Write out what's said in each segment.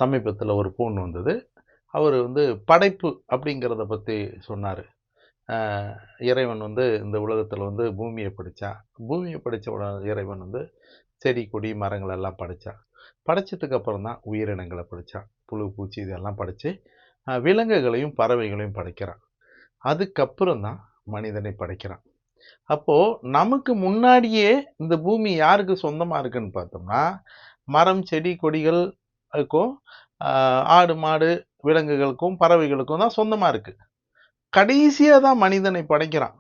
சமீபத்தில் ஒரு ஃபோன் வந்தது. அவர் படைப்பு அப்படிங்கிறத பற்றி சொன்னார். இறைவன் இந்த உலகத்தில் பூமியை படைச்சான். பூமியை படைத்த இறைவன் செடி கொடி மரங்கள் எல்லாம் படைச்சான். படைச்சதுக்கு அப்புறம் தான் உயிரினங்களை படைச்சான். புழு பூச்சி இதெல்லாம் படைச்சு விலங்குகளையும் பறவைகளையும் படைக்கிறான். அதுக்கப்புறம் தான் மனிதனை படைக்கிறான். அப்போ நமக்கு முன்னாடியே இந்த பூமி யாருக்கு சொந்தமா இருக்குன்னு பார்த்தோம்னா, மரம் செடி கொடிகளுக்கும் ஆடு மாடு விலங்குகளுக்கும் பறவைகளுக்கும் தான் சொந்தமா இருக்கு. கடைசியா தான் மனிதனை படைக்கிறான்.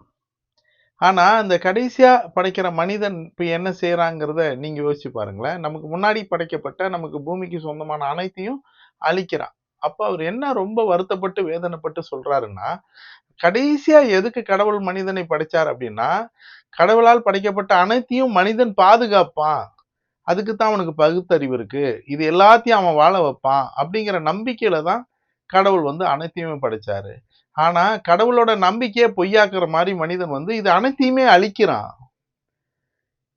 ஆனா அந்த கடைசியா படைக்கிற மனிதன் இப்ப என்ன செய்யறாங்கிறத நீங்க யோசிச்சு பாருங்களேன். நமக்கு முன்னாடி படைக்கப்பட்ட நமக்கு பூமிக்கு சொந்தமான அனைத்தையும் அழிக்கிறான். அப்ப அவர் என்ன ரொம்ப வருத்தப்பட்டு வேதனைப்பட்டு சொல்றாருன்னா, கடைசியா எதுக்கு கடவுள் மனிதனை படைச்சார் அப்படின்னா, கடவுளால் படைக்கப்பட்ட அனைத்தையும் மனிதன் பாதுகாப்பான். அதுக்கு தான் அவனுக்கு பகுத்தறிவு இருக்கு. இது எல்லாத்தையும் அவன் வாழ வைப்பான் அப்படிங்கிற நம்பிக்கையில தான் கடவுள் அனைத்தையுமே படைச்சாரு. ஆனா கடவுளோட நம்பிக்கையை பொய்யாக்குற மாதிரி மனிதன் இது அனைத்தையுமே அழிக்கிறான்.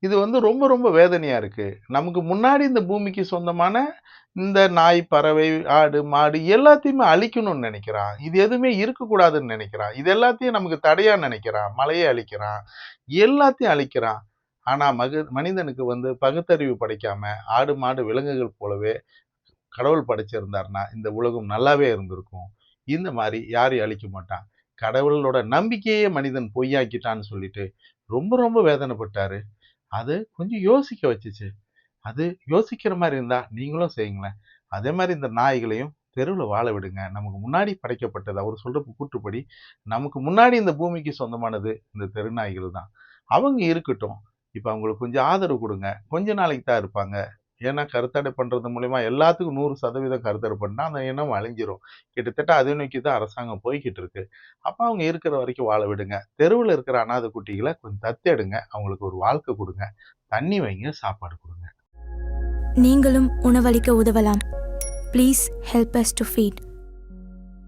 இது ரொம்ப ரொம்ப வேதனையா இருக்கு. நமக்கு முன்னாடி இந்த பூமிக்கு சொந்தமான இந்த நாய் பறவை ஆடு மாடு எல்லாத்தையுமே அழிக்கணும்னு நினைக்கிறான். இது எதுவுமே இருக்கக்கூடாதுன்னு நினைக்கிறான். இது எல்லாத்தையும் நமக்கு தடையா நினைக்கிறான். மலையை அழிக்கிறான், எல்லாத்தையும் அழிக்கிறான். ஆனா மனிதனுக்கு பகுத்தறிவு படைக்காம ஆடு மாடு விலங்குகள் போலவே கடவுள் படைச்சிருந்தாருன்னா இந்த உலகம் நல்லாவே இருந்திருக்கும். இந்த மாதிரி யாரையும் அழிக்க மாட்டான். கடவுளோட நம்பிக்கையே மனிதன் பொய்யாக்கிட்டான்னு சொல்லிட்டு ரொம்ப ரொம்ப வேதனைப்பட்டாரு. அது கொஞ்சம் யோசிக்க வச்சுச்சு. அது யோசிக்கிற மாதிரி இருந்தா நீங்களும் செய்யுங்களேன். அதே மாதிரி இந்த நாய்களையும் தெருவில் வாழ விடுங்க. நமக்கு முன்னாடி படைக்கப்பட்டது அவர் சொல்ற கூற்றுப்படி நமக்கு முன்னாடி இந்த பூமிக்கு சொந்தமானது இந்த தெருநாய்கள் தான். அவங்க இருக்கட்டும். இப்ப அவங்களுக்கு கொஞ்சம் ஆதரவு கொடுங்க. கொஞ்ச நாளைக்கு தான் இருப்பாங்க. ஏன்னா கருத்தடை பண்றது மூலியமா எல்லாத்துக்கும் 100% கருத்தடை பண்ணா அந்த இனம் அழிஞ்சிரும். கிட்டத்தட்ட அதை நோக்கி தான் அரசாங்கம் போய்கிட்டு இருக்கு. அப்ப அவங்க இருக்கிற வரைக்கும் வாழ விடுங்க. தெருவில் இருக்கிற அனாதை குட்டிகளை கொஞ்சம் தத்தெடுங்க. அவங்களுக்கு ஒரு வாழ்க்கை கொடுங்க. தண்ணி வைங்க, சாப்பாடு கொடுங்க. நீங்களும் உணவளிக்க உதவலாம். Please help us to feet.